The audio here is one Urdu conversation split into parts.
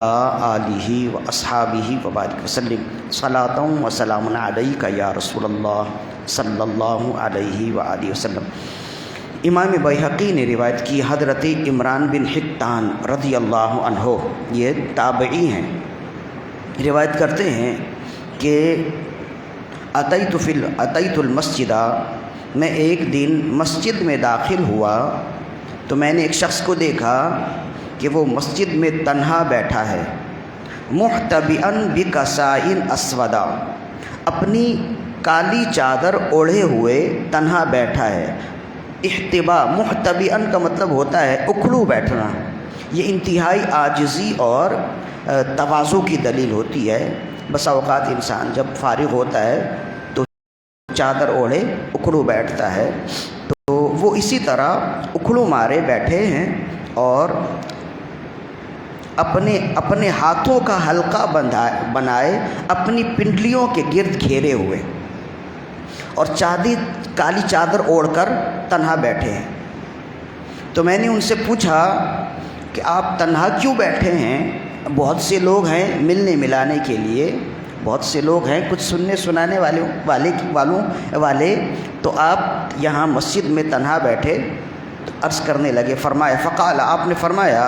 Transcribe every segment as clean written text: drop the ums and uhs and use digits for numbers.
آلہ و اصحابہ وبارک وسلم صلاۃ و سلام علیک یا رسول اللہ صلی اللہ علیہ وآلہ وسلم۔ امام بیہقی نے روایت کی حضرت عمران بن حطان رضی اللہ عنہ، یہ تابعی ہیں، روایت کرتے ہیں کہ اتیت المسجد، میں ایک دن مسجد میں داخل ہوا تو میں نے ایک شخص کو دیکھا کہ وہ مسجد میں تنہا بیٹھا ہے، محتبئا بکساء اسودا، اپنی کالی چادر اوڑھے ہوئے تنہا بیٹھا ہے۔ احتبا محتبئا کا مطلب ہوتا ہے اکھڑو بیٹھنا، یہ انتہائی عاجزی اور تواضع کی دلیل ہوتی ہے۔ بس اوقات انسان جب فارغ ہوتا ہے تو چادر اوڑھے اکھڑو بیٹھتا ہے، تو وہ اسی طرح اکھڑو مارے بیٹھے ہیں اور اپنے ہاتھوں کا حلقہ بنائے اپنی پنڈلیوں کے گرد گھیرے ہوئے اور کالی چادر اوڑھ کر تنہا بیٹھے ہیں۔ تو میں نے ان سے پوچھا کہ آپ تنہا کیوں بیٹھے ہیں؟ بہت سے لوگ ہیں ملنے ملانے کے لیے، بہت سے لوگ ہیں کچھ سننے سنانے والے، تو آپ یہاں مسجد میں تنہا بیٹھے؟ تو عرض کرنے لگے، فرمایا فقال، آپ نے فرمایا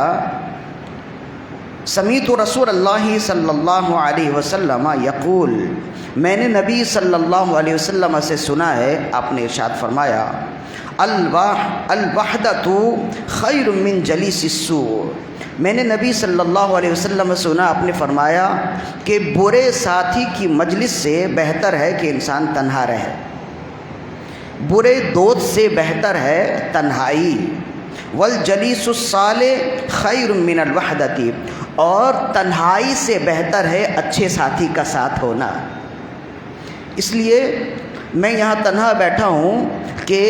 سمیعت رسول اللہ صلی اللہ علیہ وسلم یقول، میں نے نبی صلی اللہ علیہ وسلم سے سنا ہے، آپ نے ارشاد فرمایا الوحدۃ خیر من جلیس السوء، میں نے نبی صلی اللہ علیہ وسلم سے سنا، آپ نے فرمایا کہ برے ساتھی کی مجلس سے بہتر ہے کہ انسان تنہا رہے، برے دوست سے بہتر ہے تنہائی، والجلیس الصالح خیر من الوحدۃ، اور تنہائی سے بہتر ہے اچھے ساتھی کا ساتھ ہونا۔ اس لیے میں یہاں تنہا بیٹھا ہوں کہ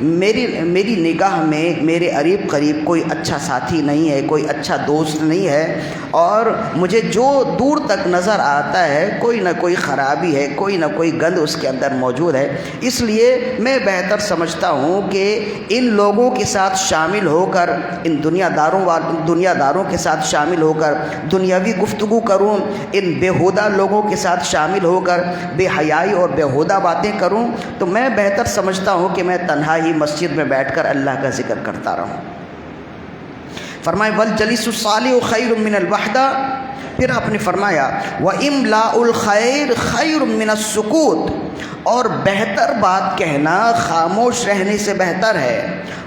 میری نگاہ میں میرے قریب کوئی اچھا ساتھی نہیں ہے، کوئی اچھا دوست نہیں ہے، اور مجھے جو دور تک نظر آتا ہے کوئی نہ کوئی خرابی ہے، کوئی نہ کوئی گند اس کے اندر موجود ہے۔ اس لیے میں بہتر سمجھتا ہوں کہ ان لوگوں کے ساتھ شامل ہو کر، ان دنیا داروں کے ساتھ شامل ہو کر دنیاوی گفتگو کروں، ان بیہودہ لوگوں کے ساتھ شامل ہو کر بے حیائی اور بیہودہ باتیں کروں، تو میں بہتر سمجھتا ہوں کہ میں تنہا ہی مسجد میں بیٹھ کر اللہ کا ذکر کرتا رہوں۔ فرمائے والجلیس الصالح خیر من الوحدہ، پھر آپ نے فرمایا واملاء الخیر خیر من السکوت، اور بہتر بات کہنا خاموش رہنے سے بہتر ہے،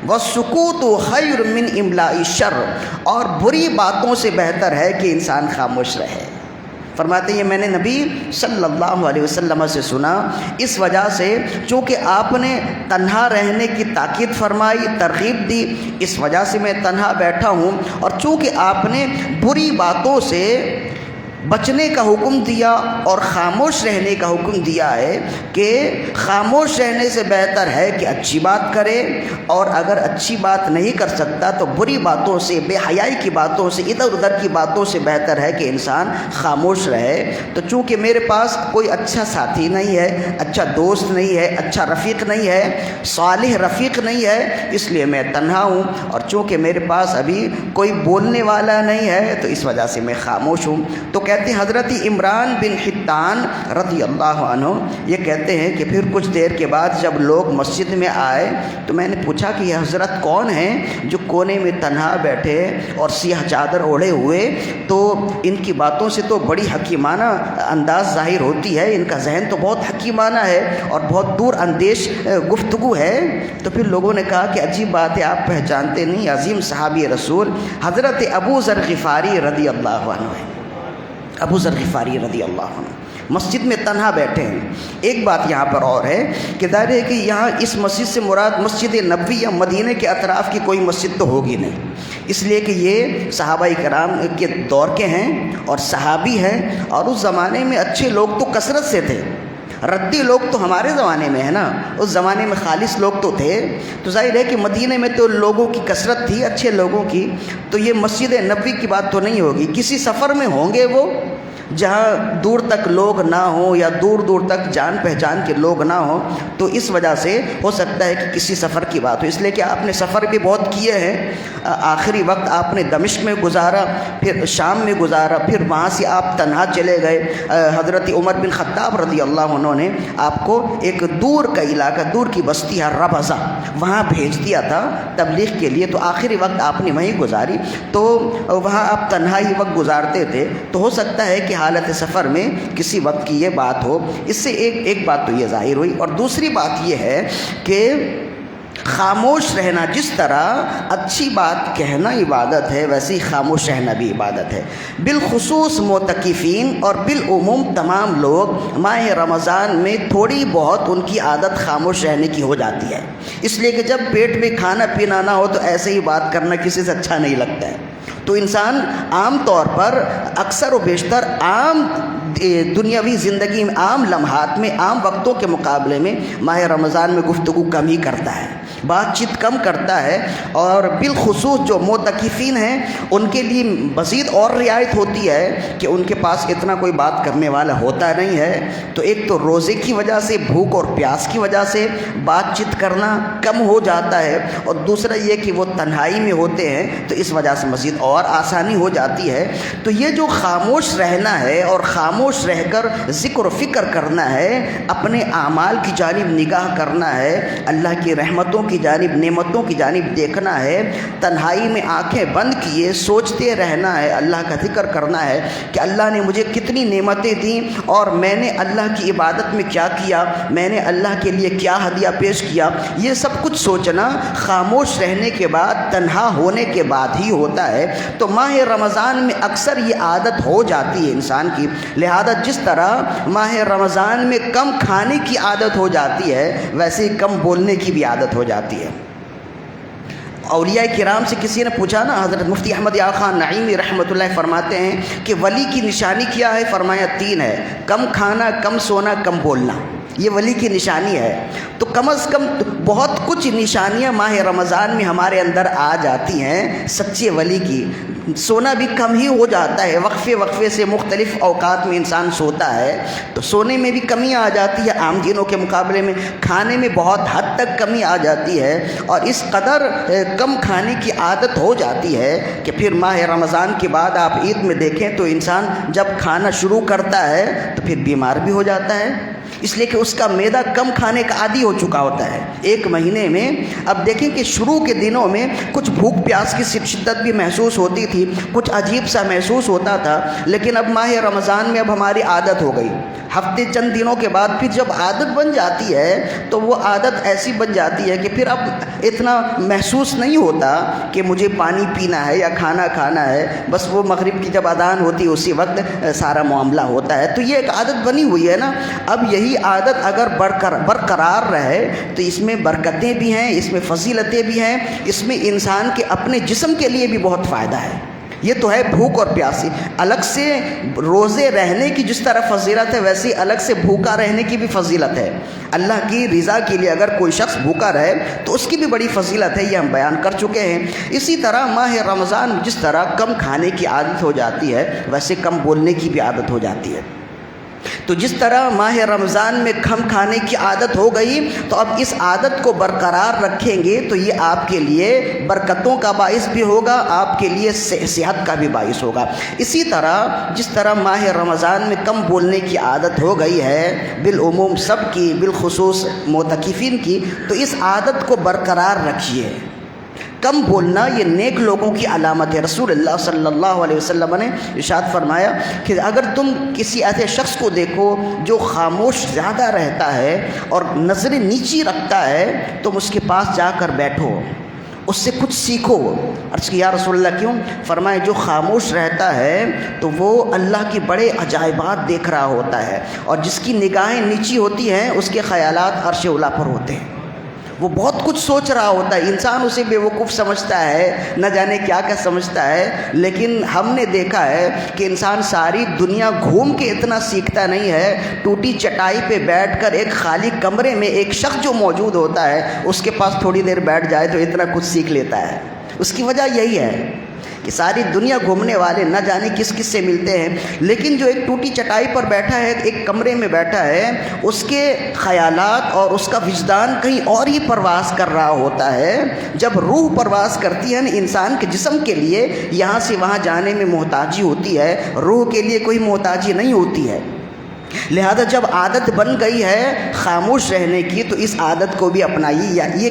والسکوت خیر من املاء الشر، اور بری باتوں سے بہتر ہے کہ انسان خاموش رہے۔ فرماتے ہیں میں نے نبی صلی اللہ علیہ وسلم سے سنا، اس وجہ سے چونکہ آپ نے تنہا رہنے کی تاکید فرمائی، ترغیب دی، اس وجہ سے میں تنہا بیٹھا ہوں، اور چونکہ آپ نے بری باتوں سے بچنے کا حکم دیا اور خاموش رہنے کا حکم دیا ہے کہ خاموش رہنے سے بہتر ہے کہ اچھی بات کرے، اور اگر اچھی بات نہیں کر سکتا تو بری باتوں سے، بے حیائی کی باتوں سے، ادھر ادھر کی باتوں سے بہتر ہے کہ انسان خاموش رہے۔ تو چونکہ میرے پاس کوئی اچھا ساتھی نہیں ہے، اچھا دوست نہیں ہے، اچھا رفیق نہیں ہے، صالح رفیق نہیں ہے، اس لیے میں تنہا ہوں، اور چونکہ میرے پاس ابھی کوئی بولنے والا نہیں ہے تو اس وجہ سے میں خاموش ہوں۔ تو کہتے ہیں حضرت عمران بن حطان رضی اللہ عنہ یہ کہتے ہیں کہ پھر کچھ دیر کے بعد جب لوگ مسجد میں آئے تو میں نے پوچھا کہ یہ حضرت کون ہیں جو کونے میں تنہا بیٹھے اور سیاہ چادر اوڑھے ہوئے؟ تو ان کی باتوں سے تو بڑی حکیمانہ انداز ظاہر ہوتی ہے، ان کا ذہن تو بہت حکیمانہ ہے اور بہت دور اندیش گفتگو ہے۔ تو پھر لوگوں نے کہا کہ عجیب بات ہے، آپ پہچانتے نہیں، عظیم صحابی رسول حضرت ابو ذر غفاری رضی اللہ عنہ ہے۔ ابو ذر غفاری رضی اللہ عنہ مسجد میں تنہا بیٹھے ہیں۔ ایک بات یہاں پر اور ہے کہ ظاہر ہے کہ یہاں اس مسجد سے مراد مسجد نبوی یا مدینہ کے اطراف کی کوئی مسجد تو ہوگی نہیں، اس لیے کہ یہ صحابہ کرام کے دور کے ہیں اور صحابی ہیں، اور اس زمانے میں اچھے لوگ تو کثرت سے تھے، ردی لوگ تو ہمارے زمانے میں ہے نا، اس زمانے میں خالص لوگ تو تھے، تو ظاہر ہے کہ مدینہ میں تو لوگوں کی کثرت تھی، اچھے لوگوں کی، تو یہ مسجد نبوی کی بات تو نہیں ہوگی، کسی سفر میں ہوں گے وہ، جہاں دور تک لوگ نہ ہوں یا دور دور تک جان پہچان کے لوگ نہ ہوں، تو اس وجہ سے ہو سکتا ہے کہ کسی سفر کی بات ہو، اس لیے کہ آپ نے سفر بھی بہت کیے ہیں۔ آخری وقت آپ نے دمشق میں گزارا، پھر شام میں گزارا، پھر وہاں سے آپ تنہا چلے گئے۔ حضرت عمر بن خطاب رضی اللہ عنہ نے آپ کو ایک دور کا علاقہ، دور کی بستی ہے ربضہ، وہاں بھیج دیا تھا تبلیغ کے لیے، تو آخری وقت آپ نے وہیں گزاری، تو وہاں آپ تنہا ہی وقت گزارتے تھے، تو ہو سکتا ہے کہ حالت سفر میں کسی وقت کی یہ بات ہو۔ اس سے ایک بات تو یہ ظاہر ہوئی، اور دوسری بات یہ ہے کہ خاموش رہنا، جس طرح اچھی بات کہنا عبادت ہے، ویسے ہی خاموش رہنا بھی عبادت ہے۔ بالخصوص معتکفین اور بالعموم تمام لوگ ماہ رمضان میں تھوڑی بہت ان کی عادت خاموش رہنے کی ہو جاتی ہے، اس لیے کہ جب پیٹ میں کھانا پینا نہ ہو تو ایسے ہی بات کرنا کسی سے اچھا نہیں لگتا ہے، تو انسان عام طور پر اکثر و بیشتر عام دنیاوی زندگی میں، عام لمحات میں، عام وقتوں کے مقابلے میں ماہ رمضان میں گفتگو کم ہی کرتا ہے، بات چیت کم کرتا ہے، اور بالخصوص جو معتکفین ہیں ان کے لیے مزید اور رعایت ہوتی ہے کہ ان کے پاس اتنا کوئی بات کرنے والا ہوتا نہیں ہے، تو ایک تو روزے کی وجہ سے، بھوک اور پیاس کی وجہ سے بات چیت کرنا کم ہو جاتا ہے، اور دوسرا یہ کہ وہ تنہائی میں ہوتے ہیں تو اس وجہ سے مزید اور آسانی ہو جاتی ہے۔ تو یہ جو خاموش رہنا ہے اور خاموش رہ کر ذکر و فکر کرنا ہے، اپنے اعمال کی جانب نگاہ کرنا ہے، اللہ کی رحمتوں کی جانب، نعمتوں کی جانب دیکھنا ہے، تنہائی میں آنکھیں بند کیے سوچتے رہنا ہے، اللہ کا ذکر کرنا ہے کہ اللہ نے مجھے کتنی نعمتیں دیں اور میں نے اللہ کی عبادت میں کیا کیا، میں نے اللہ کے لیے کیا ہدیہ پیش کیا، یہ سب کچھ سوچنا خاموش رہنے کے بعد، تنہا ہونے کے بعد ہی ہوتا ہے۔ تو ماہ رمضان میں اکثر یہ عادت ہو جاتی ہے انسان کی، لہذا جس طرح ماہ رمضان میں کم کھانے کی عادت ہو جاتی ہے، ویسے ہی کم بولنے کی بھی عادت ہو جاتی ہے۔ اولیاء کرام سے کسی نے پوچھا نا، حضرت مفتی احمد یار خان نعیمی رحمۃ اللہ فرماتے ہیں کہ ولی کی نشانی کیا ہے؟ فرمایا 3 ہے، کم کھانا، کم سونا، کم بولنا، یہ ولی کی نشانی ہے۔ تو کم از کم بہت کچھ نشانیاں ماہ رمضان میں ہمارے اندر آ جاتی ہیں سچے ولی کی۔ سونا بھی کم ہی ہو جاتا ہے، وقفے سے مختلف اوقات میں انسان سوتا ہے، تو سونے میں بھی کمی آ جاتی ہے عام دنوں کے مقابلے میں، کھانے میں بہت حد تک کمی آ جاتی ہے، اور اس قدر کم کھانے کی عادت ہو جاتی ہے کہ پھر ماہ رمضان کے بعد آپ عید میں دیکھیں تو انسان جب کھانا شروع کرتا ہے تو پھر بیمار بھی ہو جاتا ہے، اس لیے کہ اس کا معدہ کم کھانے کا عادی ہو چکا ہوتا ہے۔ ایک مہینے میں اب دیکھیں کہ شروع کے دنوں میں کچھ بھوک پیاس کی شدت بھی محسوس ہوتی تھی، کچھ عجیب سا محسوس ہوتا تھا، لیکن اب ماہ رمضان میں اب ہماری عادت ہو گئی، ہفتے چند دنوں کے بعد پھر جب عادت بن جاتی ہے تو وہ عادت ایسی بن جاتی ہے کہ پھر اب اتنا محسوس نہیں ہوتا کہ مجھے پانی پینا ہے یا کھانا کھانا ہے، بس وہ مغرب کی جب اذان ہوتی ہے اسی وقت سارا معاملہ ہوتا ہے۔ تو یہ ایک عادت بنی ہوئی ہے نا، اب یہی عادت اگر برقرار رہے تو اس میں برکتیں بھی ہیں، اس میں فضیلتیں بھی ہیں، اس میں انسان کے اپنے جسم کے لیے بھی بہت فائدہ ہے۔ یہ تو ہے بھوک اور پیاسی، الگ سے روزے رہنے کی جس طرح فضیلت ہے ویسے ہی الگ سے بھوکا رہنے کی بھی فضیلت ہے۔ اللہ کی رضا کے لیے اگر کوئی شخص بھوکا رہے تو اس کی بھی بڑی فضیلت ہے، یہ ہم بیان کر چکے ہیں۔ اسی طرح ماہ رمضان جس طرح کم کھانے کی عادت ہو جاتی ہے ویسے کم بولنے کی بھی عادت ہو جاتی ہے۔ تو جس طرح ماہ رمضان میں کم کھانے کی عادت ہو گئی تو اب اس عادت کو برقرار رکھیں گے تو یہ آپ کے لیے برکتوں کا باعث بھی ہوگا، آپ کے لیے صحت کا بھی باعث ہوگا۔ اسی طرح جس طرح ماہ رمضان میں کم بولنے کی عادت ہو گئی ہے بالعموم سب کی، بالخصوص معتکفین کی، تو اس عادت کو برقرار رکھیے۔ کم بولنا یہ نیک لوگوں کی علامت ہے۔ رسول اللہ صلی اللہ علیہ وسلم نے ارشاد فرمایا کہ اگر تم کسی ایسے شخص کو دیکھو جو خاموش زیادہ رہتا ہے اور نظریں نیچی رکھتا ہے تم اس کے پاس جا کر بیٹھو، اس سے کچھ سیکھو۔ عرض کیا یا رسول اللہ کیوں؟ فرمایا جو خاموش رہتا ہے تو وہ اللہ کے بڑے عجائبات دیکھ رہا ہوتا ہے، اور جس کی نگاہیں نیچی ہوتی ہیں اس کے خیالات عرش اولیٰ پر ہوتے ہیں، وہ بہت کچھ سوچ رہا ہوتا ہے، انسان اسے بیوقوف سمجھتا ہے، نہ جانے کیا کیا سمجھتا ہے، لیکن ہم نے دیکھا ہے کہ انسان ساری دنیا گھوم کے اتنا سیکھتا نہیں ہے، ٹوٹی چٹائی پہ بیٹھ کر ایک خالی کمرے میں ایک شخص جو موجود ہوتا ہے اس کے پاس تھوڑی دیر بیٹھ جائے تو اتنا کچھ سیکھ لیتا ہے۔ اس کی وجہ یہی ہے کہ ساری دنیا گھومنے والے نہ جانے کس کس سے ملتے ہیں، لیکن جو ایک ٹوٹی چٹائی پر بیٹھا ہے، ایک کمرے میں بیٹھا ہے، اس کے خیالات اور اس کا وجدان کہیں اور ہی پرواز کر رہا ہوتا ہے۔ جب روح پرواز کرتی ہے نا، انسان کے جسم کے لیے یہاں سے وہاں جانے میں محتاجی ہوتی ہے، روح کے لیے کوئی محتاجی نہیں ہوتی ہے۔ لہذا جب عادت بن گئی ہے خاموش رہنے کی تو اس عادت کو بھی اپنائیے، یا یہ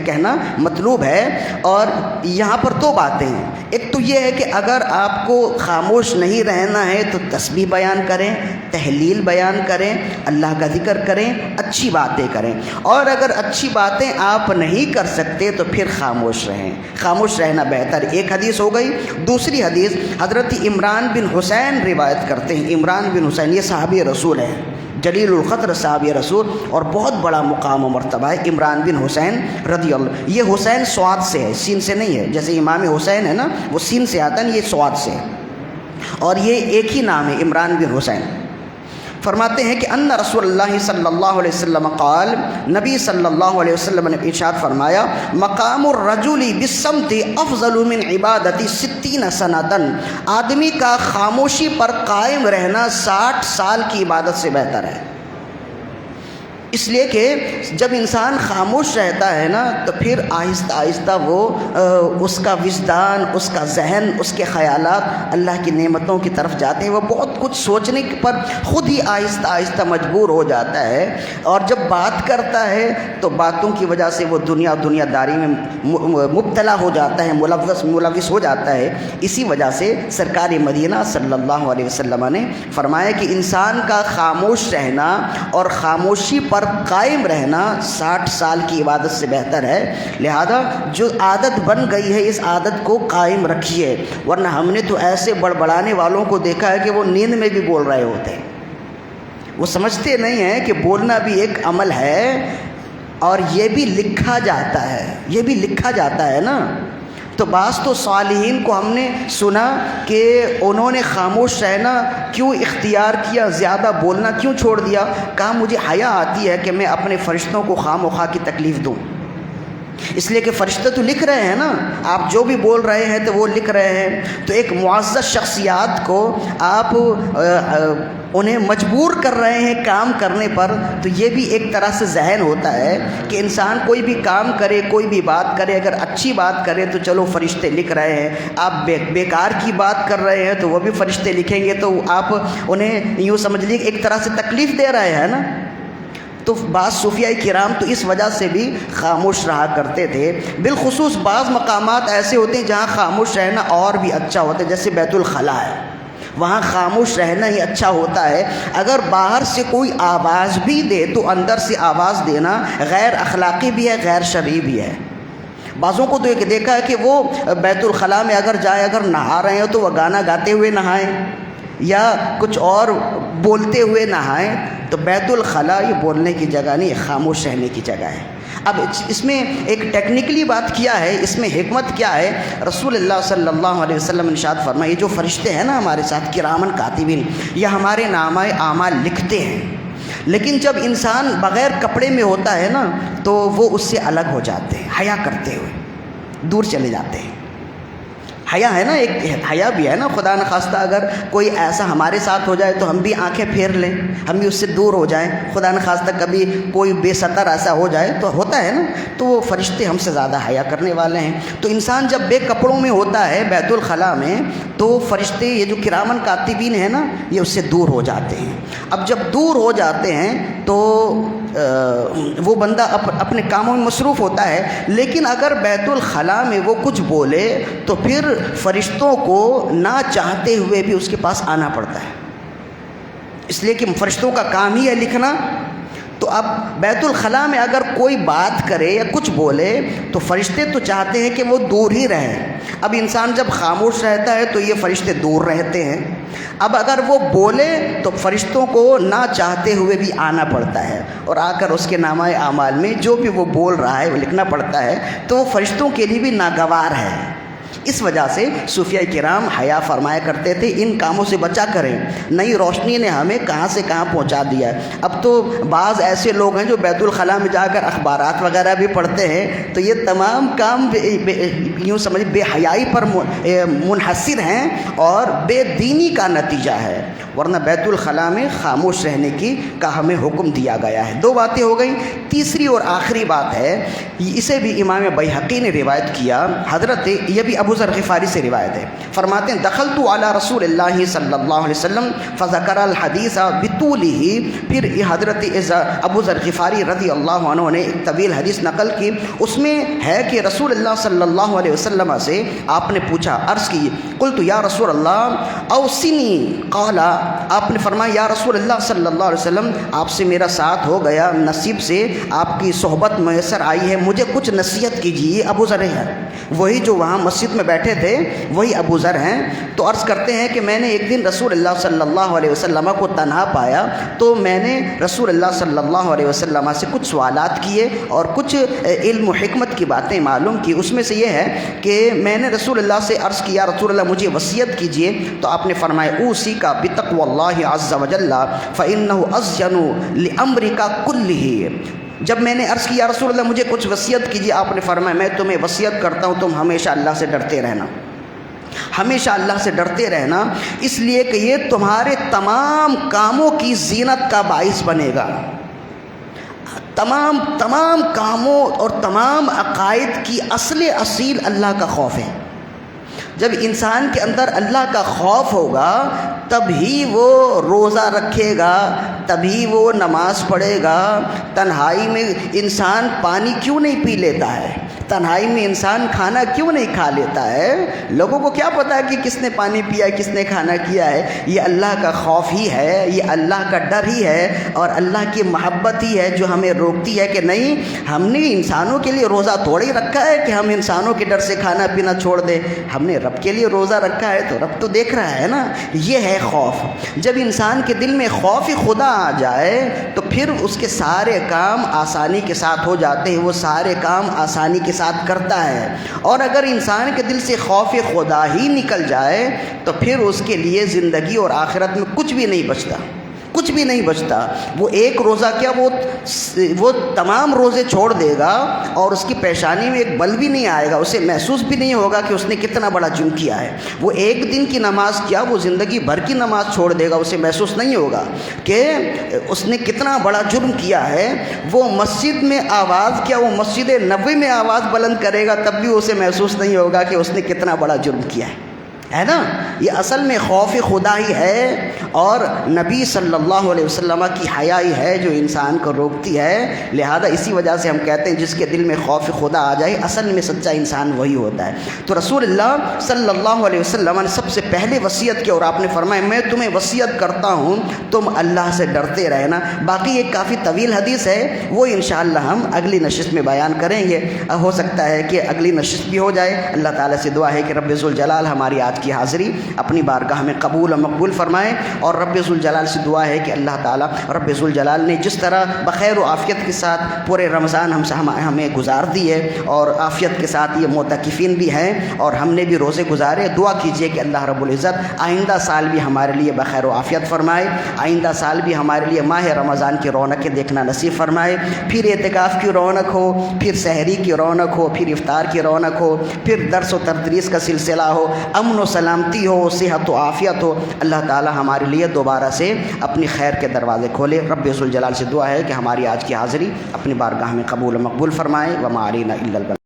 کہنا مطلوب ہے۔ اور یہاں پر دو باتیں ہیں، ایک تو یہ ہے کہ اگر آپ کو خاموش نہیں رہنا ہے تو تسبیح بیان کریں، تحلیل بیان کریں، اللہ کا ذکر کریں، اچھی باتیں کریں، اور اگر اچھی باتیں آپ نہیں کر سکتے تو پھر خاموش رہیں، خاموش رہنا بہتر۔ ایک حدیث ہو گئی۔ دوسری حدیث حضرت عمران بن حسین روایت کرتے ہیں۔ عمران بن حسین یہ صحابی رسول ہے، جلیل القدر صحابی رسول، اور بہت بڑا مقام و مرتبہ ہے عمران بن حسین رضی اللہ۔ یہ حسین سواد سے ہے، سین سے نہیں ہے، جیسے امام حسین ہے نا وہ سین سے آتا ہے، یہ سواد سے ہے، اور یہ ایک ہی نام ہے عمران بن حسین۔ فرماتے ہیں کہ ان رسول اللہ صلی اللہ علیہ وسلم قال، نبی صلی اللہ علیہ وسلم نے ارشاد فرمایا، مقام الرجل بالصمت افضل من عبادت 60 سنۃ، آدمی کا خاموشی پر قائم رہنا 60 سال کی عبادت سے بہتر ہے۔ اس لیے کہ جب انسان خاموش رہتا ہے نا تو پھر آہستہ آہستہ وہ اس کا وجدان، اس کا ذہن، اس کے خیالات اللہ کی نعمتوں کی طرف جاتے ہیں، وہ بہت کچھ سوچنے پر خود ہی آہستہ آہستہ مجبور ہو جاتا ہے، اور جب بات کرتا ہے تو باتوں کی وجہ سے وہ دنیا داری میں مبتلا ہو جاتا ہے، ملوث ہو جاتا ہے۔ اسی وجہ سے سرکار مدینہ صلی اللہ علیہ وسلم نے فرمایا کہ انسان کا خاموش رہنا اور خاموشی پر قائم رہنا 60 سال کی عبادت سے بہتر ہے۔ لہذا جو عادت بن گئی ہے اس عادت کو قائم رکھیے، ورنہ ہم نے تو ایسے بڑبڑانے والوں کو دیکھا ہے کہ وہ نیند میں بھی بول رہے ہوتے ہیں۔ وہ سمجھتے نہیں ہیں کہ بولنا بھی ایک عمل ہے، اور یہ بھی لکھا جاتا ہے، یہ بھی لکھا جاتا ہے نا۔ تو بعض تو صالحین کو ہم نے سنا کہ انہوں نے خاموش رہنا کیوں اختیار کیا، زیادہ بولنا کیوں چھوڑ دیا؟ کہا مجھے حیا آتی ہے کہ میں اپنے فرشتوں کو خواہ مخواہ کی تکلیف دوں، اس لیے کہ فرشتے تو لکھ رہے ہیں نا، آپ جو بھی بول رہے ہیں تو وہ لکھ رہے ہیں۔ تو ایک معزز شخصیات کو آپ انہیں مجبور کر رہے ہیں کام کرنے پر، تو یہ بھی ایک طرح سے ذہن ہوتا ہے کہ انسان کوئی بھی کام کرے، کوئی بھی بات کرے، اگر اچھی بات کرے تو چلو فرشتے لکھ رہے ہیں، آپ بیکار کی بات کر رہے ہیں تو وہ بھی فرشتے لکھیں گے، تو آپ انہیں یوں سمجھ لیجیے ایک طرح سے تکلیف دے رہے ہیں نا۔ تو بعض صوفیاء کرام تو اس وجہ سے بھی خاموش رہا کرتے تھے۔ بالخصوص بعض مقامات ایسے ہوتے ہیں جہاں خاموش رہنا اور بھی اچھا ہوتا ہے، جیسے بیت الخلا ہے، وہاں خاموش رہنا ہی اچھا ہوتا ہے۔ اگر باہر سے کوئی آواز بھی دے تو اندر سے آواز دینا غیر اخلاقی بھی ہے، غیر شرعی بھی ہے۔ بعضوں کو تو دیکھا ہے کہ وہ بیت الخلا میں اگر جائیں، اگر نہا رہے ہیں تو وہ گانا گاتے ہوئے نہائیں یا کچھ اور بولتے ہوئے نہائیں، تو بیت الخلا یہ بولنے کی جگہ نہیں، خاموش رہنے کی جگہ ہے۔ اب اس میں ایک ٹیکنیکلی بات کیا ہے، اس میں حکمت کیا ہے؟ رسول اللہ صلی اللہ علیہ وسلم نے ارشاد فرمایا، یہ جو فرشتے ہیں نا ہمارے ساتھ کرامن کاتبین، یہ ہمارے نامہ اعمال لکھتے ہیں، لیکن جب انسان بغیر کپڑے میں ہوتا ہے نا تو وہ اس سے الگ ہو جاتے ہیں، حیا کرتے ہوئے دور چلے جاتے ہیں۔ حیا ہے نا، ایک حیا بھی ہے نا، خدا نخواستہ اگر کوئی ایسا ہمارے ساتھ ہو جائے تو ہم بھی آنکھیں پھیر لیں، ہم بھی اس سے دور ہو جائیں، خدا نخواستہ کبھی کوئی بے ستر ایسا ہو جائے تو ہوتا ہے نا، تو وہ فرشتے ہم سے زیادہ حیا کرنے والے ہیں۔ تو انسان جب بے کپڑوں میں ہوتا ہے بیت الخلا میں تو فرشتے یہ جو کرامن کاتبین ہیں نا یہ اس سے دور ہو جاتے ہیں۔ اب جب دور ہو جاتے ہیں تو وہ بندہ اپنے کاموں میں مصروف ہوتا ہے، لیکن اگر بیت الخلا میں وہ کچھ بولے تو پھر فرشتوں کو نہ چاہتے ہوئے بھی اس کے پاس آنا پڑتا ہے، اس لیے کہ فرشتوں کا کام ہی ہے لکھنا۔ تو اب بیت الخلا میں اگر کوئی بات کرے یا کچھ بولے تو فرشتے تو چاہتے ہیں کہ وہ دور ہی رہیں۔ اب انسان جب خاموش رہتا ہے تو یہ فرشتے دور رہتے ہیں۔ اب اگر وہ بولے تو فرشتوں کو نہ چاہتے ہوئے بھی آنا پڑتا ہے، اور آ کر اس کے نامہ اعمال میں جو بھی وہ بول رہا ہے وہ لکھنا پڑتا ہے، تو وہ فرشتوں کے لیے بھی ناگوار ہے اس وجہ سے صوفیہ کرام حیا فرمایا کرتے تھے ان کاموں سے بچا کریں، نئی روشنی نے ہمیں کہاں سے کہاں پہنچا دیا ہے۔ اب تو بعض ایسے لوگ ہیں جو بیت الخلاء میں جا کر اخبارات وغیرہ بھی پڑھتے ہیں، تو یہ تمام کام یوں سمجھ بے حیائی پر منحصر ہیں اور بے دینی کا نتیجہ ہے، ورنہ بیت الخلاء میں خاموش رہنے کا ہمیں حکم دیا گیا ہے۔ دو باتیں ہو گئیں، تیسری اور آخری بات ہے، اسے بھی امام بیہقی نے روایت کیا، حضرت یہ بھی ابو ذر غفاری سے روایت ہے، فرماتے ہیں دخلت علی رسول اللہ صلی اللہ علیہ وسلم فذکر الحدیث بطولہ، پھر حضرت ابو ذر غفاری رضی اللہ عنہ نے ایک طویل حدیث نقل کی، اس میں ہے کہ رسول اللہ صلی اللہ علیہ وسلم سے آپ نے پوچھا، عرض کی، قلت یا رسول اللہ اوصنی، قال، آپ نے فرمایا یا رسول اللہ صلی اللہ علیہ وسلم آپ سے میرا ساتھ ہو گیا، نصیب سے آپ کی صحبت میسر آئی ہے، مجھے کچھ نصیحت کیجیے۔ ابو ذر ہے، وہی جو وہاں مسجد میں بیٹھے تھے وہی ابو ذر ہیں۔ تو عرض کرتے ہیں کہ میں نے ایک دن رسول اللہ صلی اللہ علیہ وسلم کو تنہا پایا، تو میں نے رسول اللہ صلی اللہ علیہ وسلم سے کچھ سوالات کیے اور کچھ علم و حکمت کی باتیں معلوم کی۔ اس میں سے یہ ہے کہ میں نے رسول اللہ سے عرض کیا رسول اللہ مجھے وصیت کیجیے، تو آپ نے فرمایا اوصیک بتقوی اللہ عز وجل فإنہ اصین لأمرک کلہ۔ جب میں نے عرض کیا رسول اللہ مجھے کچھ وصیت کیجیے، آپ نے فرمایا میں تمہیں وصیت کرتا ہوں تم ہمیشہ اللہ سے ڈرتے رہنا، ہمیشہ اللہ سے ڈرتے رہنا، اس لیے کہ یہ تمہارے تمام کاموں کی زینت کا باعث بنے گا۔ تمام کاموں اور تمام عقائد کی اصیل اللہ کا خوف ہے۔ جب انسان کے اندر اللہ کا خوف ہوگا تبھی وہ روزہ رکھے گا، تبھی وہ نماز پڑھے گا۔ تنہائی میں انسان پانی کیوں نہیں پی لیتا ہے؟ تنہائی میں انسان کھانا کیوں نہیں کھا لیتا ہے؟ لوگوں کو کیا پتہ ہے کہ کس نے پانی پیا ہے، کس نے کھانا کیا ہے؟ یہ اللہ کا خوف ہی ہے، یہ اللہ کا ڈر ہی ہے اور اللہ کی محبت ہی ہے جو ہمیں روکتی ہے کہ نہیں، ہم نے انسانوں کے لیے روزہ تھوڑی رکھا ہے کہ ہم انسانوں کے ڈر سے کھانا پینا چھوڑ دیں، ہم نے رب کے لیے روزہ رکھا ہے تو رب تو دیکھ رہا ہے نا۔ یہ ہے خوف۔ جب انسان کے دل میں خوف خدا آ جائے تو پھر اس کے سارے کام آسانی کے ساتھ ہو جاتے ہیں، وہ سارے کام آسانی کے ساتھ کرتا ہے۔ اور اگر انسان کے دل سے خوف خدا ہی نکل جائے تو پھر اس کے لیے زندگی اور آخرت میں کچھ بھی نہیں بچتا، کچھ بھی نہیں بچتا۔ وہ ایک روزہ کیا وہ تمام روزے چھوڑ دے گا اور اس کی پیشانی میں ایک بل بھی نہیں آئے گا، اسے محسوس بھی نہیں ہوگا کہ اس نے کتنا بڑا جرم کیا ہے۔ وہ ایک دن کی نماز کیا وہ زندگی بھر کی نماز چھوڑ دے گا، اسے محسوس نہیں ہوگا کہ اس نے کتنا بڑا جرم کیا ہے۔ وہ مسجد میں آواز کیا وہ مسجد نبوی میں آواز بلند کرے گا تب بھی اسے محسوس نہیں ہوگا کہ اس نے کتنا بڑا جرم کیا ہے نا۔ یہ اصل میں خوف خدا ہی ہے اور نبی صلی اللہ علیہ وسلم کی حیا ہی ہے جو انسان کو روکتی ہے۔ لہذا اسی وجہ سے ہم کہتے ہیں جس کے دل میں خوف خدا آ جائے اصل میں سچا انسان وہی ہوتا ہے۔ تو رسول اللہ صلی اللہ علیہ وسلم نے سب سے پہلے وصیت کی اور آپ نے فرمایا میں تمہیں وصیت کرتا ہوں تم اللہ سے ڈرتے رہنا۔ باقی ایک کافی طویل حدیث ہے، وہ انشاءاللہ ہم اگلی نشست میں بیان کریں گے۔ ہو سکتا ہے کہ اگلی نشست بھی ہو جائے۔ اللہ تعالیٰ سے دعا ہے کہ رب ذوالجلال ہماری آج کی حاضری اپنی بارگاہ میں قبول و مقبول فرمائے، اور رب ذوالجلال سے دعا ہے کہ اللہ تعالیٰ رب ذوالجلال نے جس طرح بخیر و عافیت کے ساتھ پورے رمضان ہمیں گزار دی ہے اور عافیت کے ساتھ یہ معتکفین بھی ہیں اور ہم نے بھی روزے گزارے، دعا کیجئے کہ اللہ رب العزت آئندہ سال بھی ہمارے لیے بخیر و عافیت فرمائے، آئندہ سال بھی ہمارے لیے ماہ رمضان کی رونقیں دیکھنا نصیب فرمائے، پھر اعتکاف کی رونق ہو، پھر سحری کی رونق ہو، پھر افطار کی رونق ہو، پھر درس و تدریس کا سلسلہ ہو، امن و سلامتی ہو، صحت و عافیت ہو۔ اللہ تعالی ہمارے لیے دوبارہ سے اپنی خیر کے دروازے کھولے۔ رب ذوالجلال سے دعا ہے کہ ہماری آج کی حاضری اپنی بارگاہ میں قبول و مقبول فرمائے۔ وما علینا الا البلاغ۔